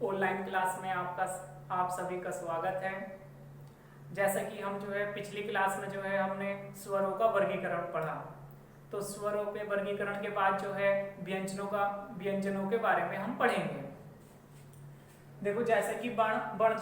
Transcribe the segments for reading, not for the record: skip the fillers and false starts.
Online class में आप सभी का स्वागत है। जैसा कि हम पिछली क्लास में हमने स्वरों का वर्गीकरण पढ़ा, तो स्वरों के वर्गीकरण के बाद व्यंजनों के बारे में हम पढ़ेंगे। देखो, जैसे कि वर्ण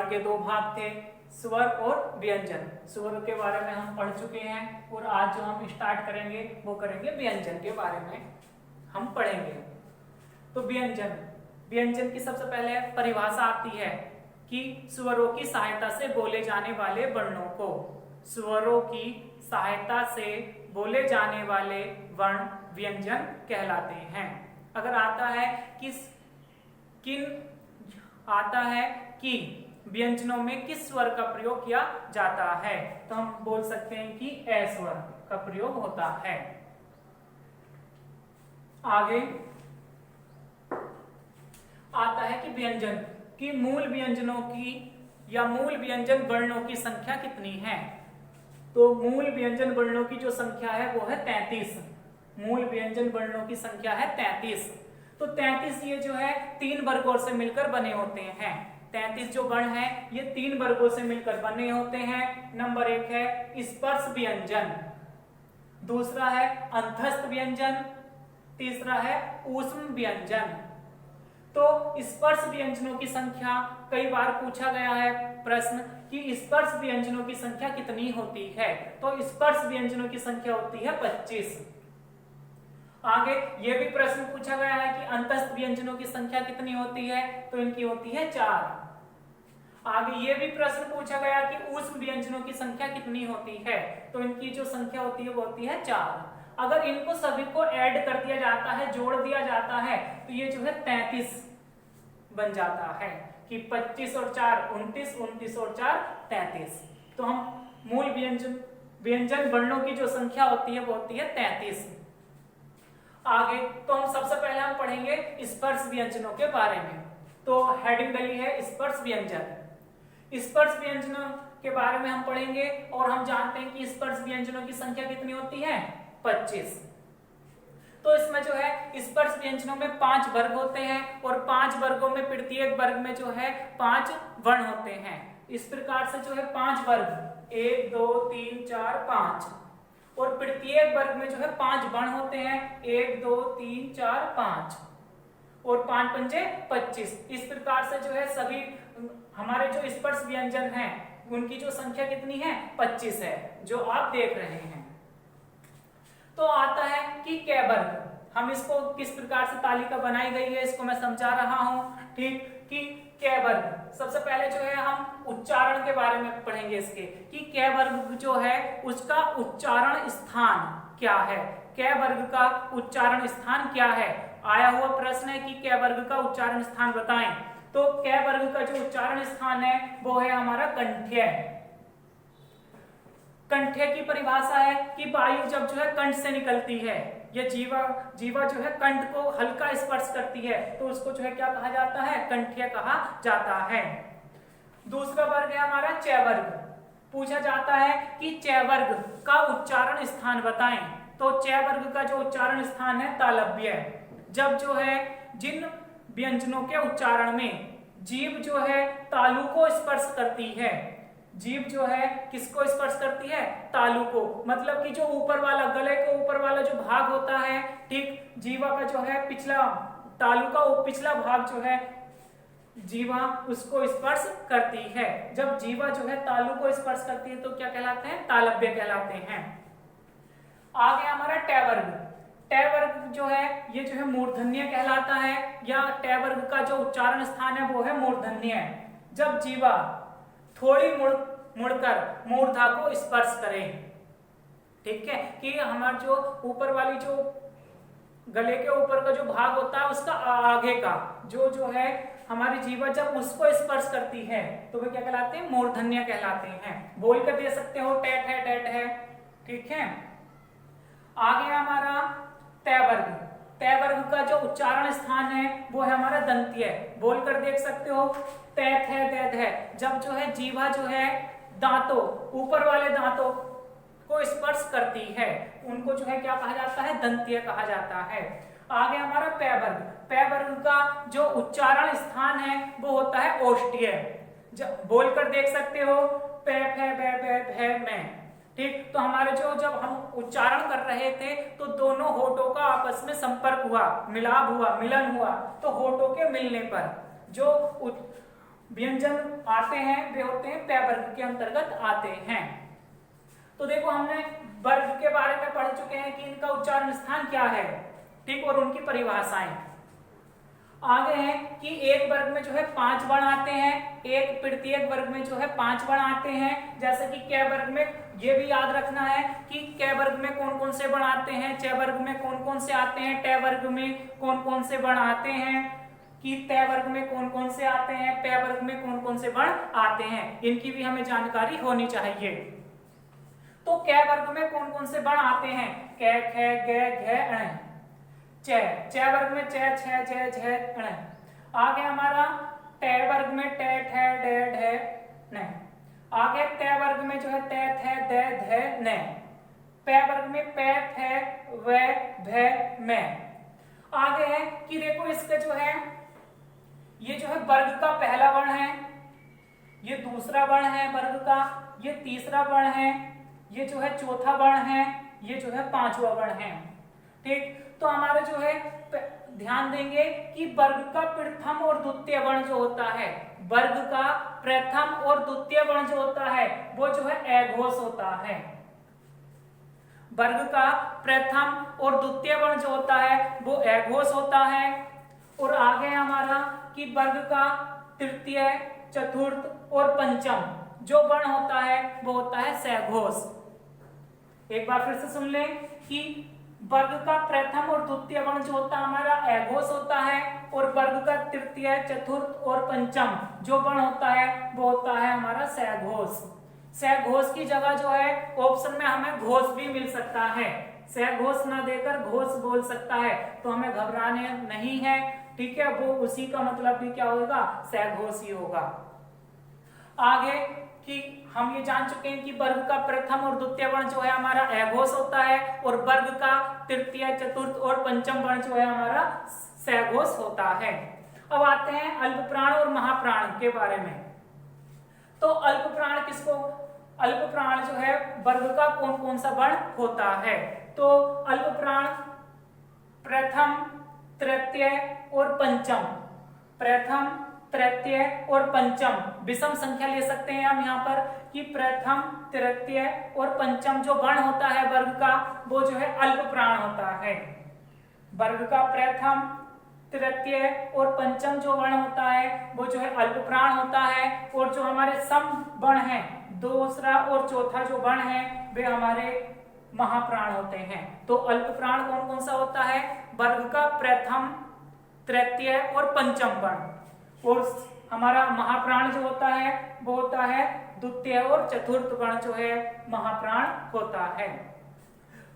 के दो भाग थे, स्वर और व्यंजन। स्वर के बारे में हम पढ़ चुके हैं और आज जो हम स्टार्ट करेंगे वो करेंगे व्यंजन के बारे में हम पढ़ेंगे। तो व्यंजन की सबसे पहले परिभाषा आती है कि स्वरों की सहायता से बोले जाने वाले वर्णों को, स्वरों की सहायता से बोले जाने वाले वर्ण व्यंजन कहलाते हैं। अगर आता है कि व्यंजनों में किस स्वर का प्रयोग किया जाता है, तो हम बोल सकते हैं कि ए स्वर का प्रयोग होता है। आगे आता है कि व्यंजन की मूल व्यंजन वर्णों की संख्या कितनी है। तो मूल व्यंजन वर्णों की जो संख्या है वो है 33। मूल व्यंजन वर्णों की संख्या है 33। तो 33 ये जो है 3 वर्गों से मिलकर बने होते हैं। 33 जो वर्ण है ये 3 वर्गों से मिलकर बने होते हैं। नंबर 1 है स्पर्श व्यंजन, दूसरा है अंतस्थ व्यंजन, तीसरा है ऊष्म व्यंजन। तो स्पर्श व्यंजनों की संख्या, कई बार पूछा गया है प्रश्न कि स्पर्श व्यंजनों की संख्या कितनी होती है, तो स्पर्श व्यंजनों की संख्या होती है 25। आगे ये भी प्रश्न पूछा गया है कि अंतस्थ व्यंजनों की संख्या कितनी होती है, तो इनकी होती है 4। आगे ये भी प्रश्न पूछा गया कि ऊष्म व्यंजनों की संख्या कितनी होती है, तो इनकी जो संख्या होती है वो होती है 4। अगर इनको सभी को ऐड कर दिया जाता है, जोड़ दिया जाता है, तो ये जो है 33 बन जाता है कि 25 और 4 29, 29 और 4 33। तो हम मूल व्यंजन वर्णों की जो संख्या होती है वो होती है 33। आगे तो हम सबसे पहले हम पढ़ेंगे स्पर्श व्यंजनों के बारे में। तो हेडिंग डली है स्पर्श व्यंजन। स्पर्श व्यंजनों के बारे में हम पढ़ेंगे और हम जानते हैं कि स्पर्श व्यंजनों की संख्या कितनी होती है, 25। तो इसमें जो है स्पर्श व्यंजनों में 5 वर्ग होते हैं और 5 वर्गों में प्रत्येक वर्ग में जो है 5 वर्ण होते हैं। इस प्रकार से जो है 5 वर्ग 1 2 3 4 5 और प्रत्येक वर्ग में जो है 5 वर्ण होते हैं, 1 2 3 4 5 और 5 पंजे 25। इस प्रकार से जो है सभी हमारे जो स्पर्श व्यंजन हैं उनकी जो संख्या कितनी है, 25 है, जो आप देख रहे हैं। तो आता है कि कै वर्ग, हम इसको किस प्रकार से तालिका बनाई गई है इसको मैं समझा रहा हूं, ठीक। कि कै वर्ग, सबसे पहले जो है हम उच्चारण के बारे में पढ़ेंगे इसके कि कै वर्ग जो है उसका उच्चारण स्थान क्या है। कै वर्ग का उच्चारण स्थान क्या है, आया हुआ प्रश्न है कि कै वर्ग का उच्चारण स्थान बताएं। तो कै वर्ग का जो उच्चारण स्थान है वो है हमारा कंठ्य। कंठ्य की परिभाषा है कि वायु जब जो है कंठ से निकलती है, ये जीवा जो है कंठ को हल्का स्पर्श करती है, तो उसको जो है क्या कहा जाता है, कंठ्य कहा जाता है। दूसरा वर्ग है हमारा चय वर्ग। पूछा जाता है कि चय वर्ग का उच्चारण स्थान बताएं। तो चय वर्ग का जो उच्चारण स्थान है तालव्य। जब जो है जिन व्यंजनों के उच्चारण में जीभ जो है तालु को स्पर्श करती है, जीभ जो है किसको स्पर्श करती है, तालु को, मतलब कि जो ऊपर वाला, गले के ऊपर वाला जो भाग होता है, ठीक, जीवा का जो है पिछला, तालु का पिछला भाग जो है जीवा उसको स्पर्श करती है। जब जीवा जो है तालु को स्पर्श करती है तो क्या कहलाते हैं, तालव्य कहलाते हैं। आगे हमारा टै वर्ग। टै वर्ग जो है ये जो है मूर्धन्य कहलाता है, या टै वर्ग का जो उच्चारण स्थान है वो है मूर्धन्य। जब जीवा थोड़ी मुड़कर मूर्धा को स्पर्श करें, ठीक है, कि हमारा जो ऊपर वाली जो गले के ऊपर का जो भाग होता है उसका आगे का जो है हमारी जीवा जब उसको स्पर्श करती है तो वे क्या कहलाते हैं, मूर्धन्य कहलाते हैं। बोल कर दे सकते हो टैट है, टैट है, ठीक है। आगे हमारा तै वर्ग। तै वर्ग का जो उच्चारण स्थान है वो है हमारा दंत्य। बोलकर देख सकते हो तैथ है, दैथ है। जब जो है जीवा जो है दांतों, ऊपर वाले दांतों को स्पर्श करती है उनको जो है क्या कहा जाता है, दंत्य कहा जाता है। आगे हमारा पै वर्ग। पै वर्ग का जो उच्चारण स्थान है वो होता है ओष्ठ्य। जब बोलकर देख सकते हो पे फे बे बे भे मैं, ठीक। तो हमारे जो जब हम उच्चारण कर रहे थे तो दोनों होठों का आपस में संपर्क हुआ, मिलाप हुआ, मिलन हुआ। तो होठों के मिलने पर जो व्यंजन आते हैं वे होते हैं पै वर्ग के अंतर्गत आते हैं। तो देखो हमने वर्ग के बारे में पढ़ चुके हैं कि इनका उच्चारण स्थान क्या है, ठीक, और उनकी परिभाषाएं। आगे है कि एक वर्ग में जो है 5 वर्ण आते हैं, एक प्रत्येक वर्ग में जो है 5 वर्ण आते हैं। जैसे कि कै वर्ग में ये भी याद रखना है कि कै वर्ग में कौन कौन से वर्ण आते हैं, चै वर्ग में कौन कौन से आते हैं, टै वर्ग में कौन कौन से वर्ण आते हैं, कि तै वर्ग में कौन कौन से आते हैं, पै वर्ग में कौन कौन से वर्ण आते हैं, इनकी भी हमें जानकारी होनी चाहिए। तो कै वर्ग में कौन कौन से वर्ण आते हैं, कै खे गे घे अण। चै, चै वर्ग में चै छे झे झे अण। आगे हमारा टै वर्ग में टै ठे डे ढे न। आगे तै वर्ग में जो है तै थे दे धे न। पै वर्ग में पै फे वे भे मैं। आगे है कि देखो इसके जो है ये जो है वर्ग का पहला वर्ण है, ये दूसरा वर्ण है वर्ग का, ये तीसरा वर्ण है, ये जो है चौथा वर्ण है, ये जो है 5वां वर्ण है, ठीक। तो हमारे जो है ध्यान देंगे कि वर्ग का प्रथम और द्वितीय वर्ण जो होता है, वर्ग का प्रथम और द्वितीय वर्ण जो होता है वो जो है अघोष होता है। वर्ग का प्रथम और द्वितीय वर्ण जो होता है वो अघोष होता है। और आगे हमारा कि वर्ग का तृतीय, चतुर्थ और पंचम जो वर्ण होता है वो होता है सघोष। एक बार फिर से सुन लें कि वर्ग का प्रथम और द्वितीय वर्ण जो होता है हमारा अघोष होता है, और वर्ग का तृतीय, चतुर्थ और पंचम जो वर्ण होता है वो होता है हमारा सघोष। सघोष की जगह जो है ऑप्शन में हमें घोष भी मिल सकता है, सघोष ना देकर घोष बोल सकता है, तो हमें घबराने नहीं है, ठीक है। वो उसी का मतलब भी क्या होगा, सघोष ही होगा। आगे कि हम ये जान चुके हैं कि वर्ग का प्रथम और द्वितीय वर्ण जो है हमारा अघोष होता है, और वर्ग का तृतीय, चतुर्थ और पंचम वर्ण जो है हमारा सघोष होता है। अब आते हैं अल्पप्राण और महाप्राण के बारे में। तो अल्पप्राण किसको, अल्पप्राण जो है वर्ग का कौन कौन सा वर्ण होता है। तो अल्पप्राण प्रथम, तृतीय और पंचम, प्रथम, तृतीय और पंचम विषम संख्या ले सकते हैं हम यहाँ पर कि प्रथम, तृतीय और पंचम जो वर्ण होता है वर्ग का वो जो है अल्पप्राण होता है। वर्ग का प्रथम, तृतीय और पंचम जो वर्ण होता है वो जो है अल्पप्राण होता है, और जो हमारे सम वर्ण है, दूसरा और चौथा जो वर्ण है वे हमारे महाप्राण होते हैं। तो अल्पप्राण कौन कौन सा होता है, वर्ग का प्रथम, तृतीय और पंचम वर्ण, और हमारा महाप्राण जो होता है वो होता है द्वितीय और चतुर्थ वर्ण जो है महाप्राण होता है।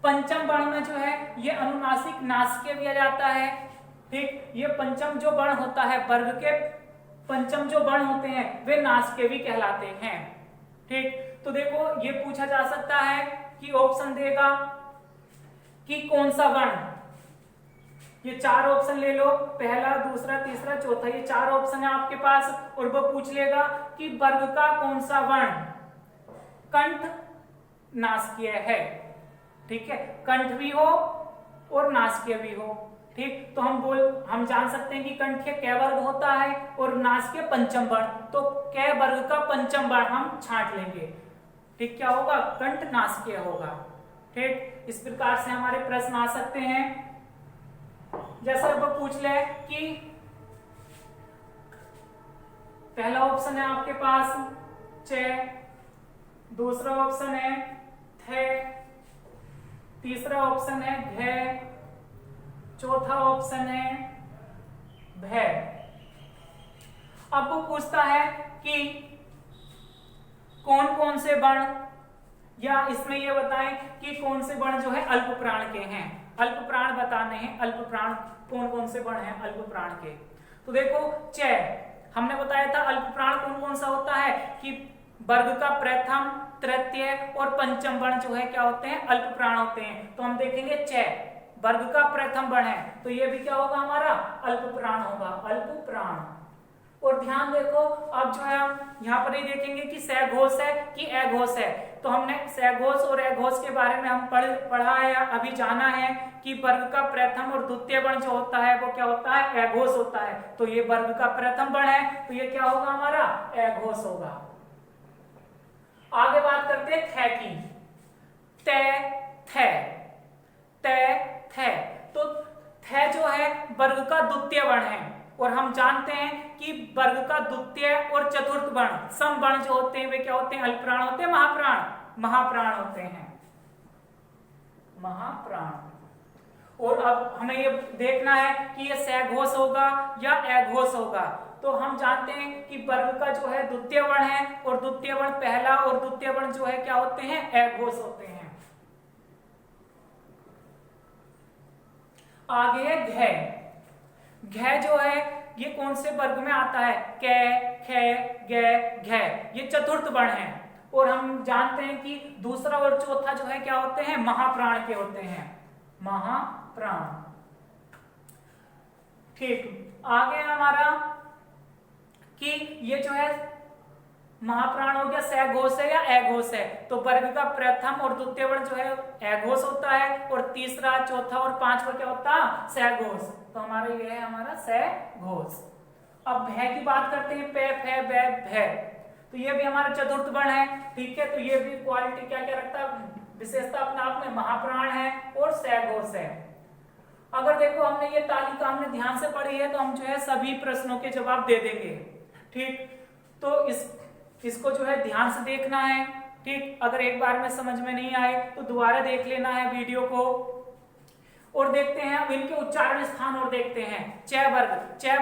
पंचम वर्ण में जो है ये अनुनासिक नासिके दिया जाता है, ठीक। ये पंचम जो वर्ण होता है, वर्ग के पंचम जो वर्ण होते हैं वे नासिके भी कहलाते हैं, ठीक। तो देखो ये पूछा जा सकता है कि ऑप्शन देगा कि कौन सा वर्ण, ये 4 ऑप्शन ले लो, पहला, दूसरा, तीसरा, चौथा, ये 4 ऑप्शन है आपके पास, और वो पूछ लेगा कि वर्ग का कौन सा वर्ण कंठ नासिकीय है, ठीक है। कंठ भी हो और नासिकीय भी हो, ठीक। तो हम जान सकते हैं कि कंठ कै वर्ग होता है और नासिकीय पंचम वर्ण, तो कै वर्ग का पंचम वर्ण हम छांट लेंगे, ठीक। क्या होगा, कंठ नासिकीय होगा, ठीक। इस प्रकार से हमारे प्रश्न आ सकते हैं। जैसा वो पूछ ले कि पहला ऑप्शन है आपके पास चे, दूसरा ऑप्शन है थे, तीसरा ऑप्शन है घे, चौथा ऑप्शन है भे। अब वो पूछता है कि कौन कौन से वर्ण, या इसमें ये बताएं कि कौन से वर्ण जो है अल्पप्राण के हैं, अल्पप्राण बताने हैं, अल्पप्राण कौन कौन से वर्ण हैं अल्पप्राण के। तो देखो चे, हमने बताया था अल्पप्राण कौन कौन सा होता है कि वर्ग का प्रथम, तृतीय और पंचम वर्ण जो है क्या होते हैं, अल्पप्राण होते हैं। तो हम देखेंगे चे, वर्ग का प्रथम वर्ण है, तो ये भी क्या होगा हमारा अल्प प्राण होगा, अल्प प्राण। और ध्यान देखो, अब जो है हम यहाँ पर ही देखेंगे कि सघोष है कि अघोष है। तो हमने सघोष और अघोष के बारे में हम पढ़ा है, अभी जाना है कि वर्ग का प्रथम और द्वितीय वर्ण जो होता है वो क्या होता है, अघोष होता है। तो ये वर्ग का प्रथम वर्ण है, तो ये क्या होगा हमारा अघोष होगा। आगे बात करते हैं थ की। थ तो थ जो है वर्ग का द्वितीय वर्ण है, और हम जानते हैं कि वर्ग का द्वितीय और चतुर्थ वर्ण सम वर्ण जो होते हैं वे क्या होते हैं, अल्पप्राण होते हैं, महाप्राण होते हैं, महाप्राण। और अब हमें ये देखना है कि ये सघोष होगा या अघोष होगा। तो हम जानते हैं कि वर्ग का जो है द्वितीय वर्ण है, और द्वितीय वर्ण पहला और द्वितीय वर्ण जो है क्या होते हैं, अघोष होते हैं। आगे है घ। घ जो है ये कौन से वर्ग में आता है, क, ख, ग, घ, ये चतुर्थ वर्ण है। और हम जानते हैं कि दूसरा और चौथा जो है क्या होते हैं, महाप्राण के होते हैं, महाप्राण। ठीक, आगे हमारा कि ये जो है महाप्राण हो गया, सघोष है या अघोष है। तो वर्ग का प्रथम और द्वितीय वर्ण जो है अघोष होता है, और तीसरा चौथा और पांचवा क्या होता है, सघोष। तो हमारा ये है हमारा सघोष। अब भय की बात करते हैं, पे, फे, बै, भय। तो ये भी हमारा चतुर्थ वर्ण है, ठीक है। तो ये भी क्वालिटी क्या क्या रखता है, विशेषता अपने आप में, महाप्राण है और सघोष है। अगर देखो हमने ये तालिका हमने ध्यान से पढ़ी है, तो हम जो है सभी प्रश्नों के जवाब दे देंगे, ठीक। तो इसको जो है ध्यान से देखना है, ठीक। अगर एक बार में समझ में नहीं आए तो दोबारा देख लेना है वीडियो को। और देखते हैं अब इनके उच्चारण स्थान, और देखते हैं च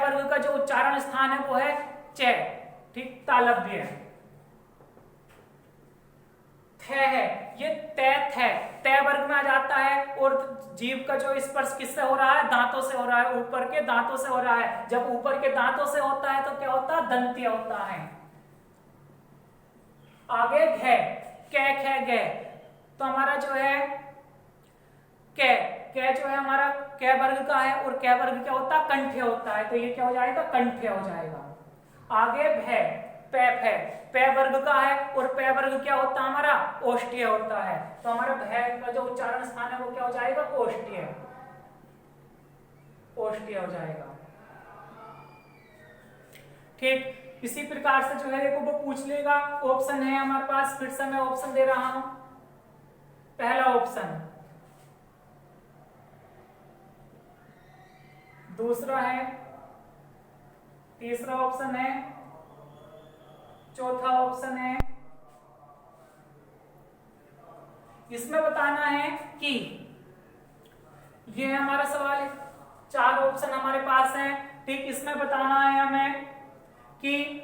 वर्ग का जो उच्चारण स्थान है वो है च, ठीक, तालव्य। थ है ये तय वर्ग में आ जाता है, और जीव का जो स्पर्श किससे हो रहा है, दांतों से हो रहा है, ऊपर के दांतों से हो रहा है। जब ऊपर के दांतों से होता है तो क्या होता है, दंत्य होता है। आगे घ, क, ख, ग। तो हमारा जो है क जो है हमारा क वर्ग का है, और क वर्ग क्या होता है, कंठ्य होता है। तो ये क्या हो जाएगा, कंठ्य हो जाएगा। आगे भ, पे वर्ग का है, और पे वर्ग क्या होता है हमारा, ओष्ठ्य होता है। तो हमारा भ का जो उच्चारण स्थान है वो क्या हो जाएगा, ओष्ठ्य, ओष्ठ्य हो जाएगा, ठीक। इसी प्रकार से जो है देखो वो पूछ लेगा। ऑप्शन है हमारे पास, फिर से मैं ऑप्शन दे रहा हूं। पहला ऑप्शन, दूसरा है, तीसरा ऑप्शन है, चौथा ऑप्शन है। इसमें बताना है कि ये हमारा सवाल है, 4 ऑप्शन हमारे पास हैं, ठीक। इसमें बताना है हमें कि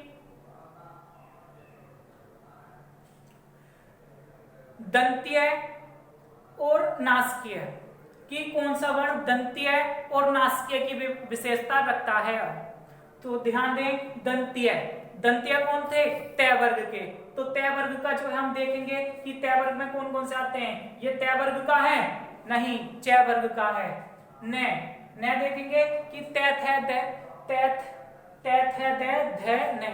दंत्य और नासिकीय, कि कौन सा वर्ण दंत्य और नासिकीय की विशेषता रखता है। तो ध्यान दें, दंत्य कौन थे, तय वर्ग के। तो तय वर्ग का जो है हम देखेंगे कि तय वर्ग में कौन कौन से आते हैं। ये तय वर्ग का है नहीं, च वर्ग का है। न देखेंगे कि तैथ है, तैथ है, ध, न।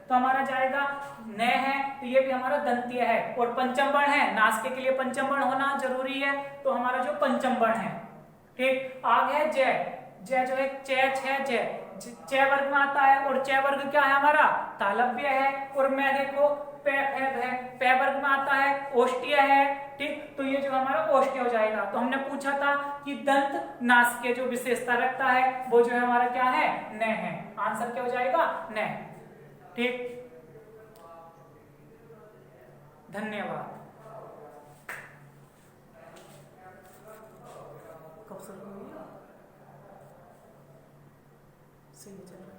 तो हमारा जाएगा न है, तो ये भी हमारा दंत्य है। और पंचम वर्ण है, नासिक के लिए पंचम वर्ण होना जरूरी है, तो हमारा जो पंचम वर्ण है, ठीक। आगे है ज जो है च वर्ग में आता है, और च वर्ग क्या है हमारा, तालव्य है। और मैं देखो पे वर्ग में आता है, ओष्ठ्य है, ठीक। तो ये जो हमारा ओष्ठ्य हो जाएगा। तो हमने पूछा था कि दंत नासिक जो विशेषता रखता है वो जो है हमारा क्या है, न है। आंसर क्या हो जाएगा, न, ठीक। धन्यवाद। कब शुरू हुई? सही चल रहा है।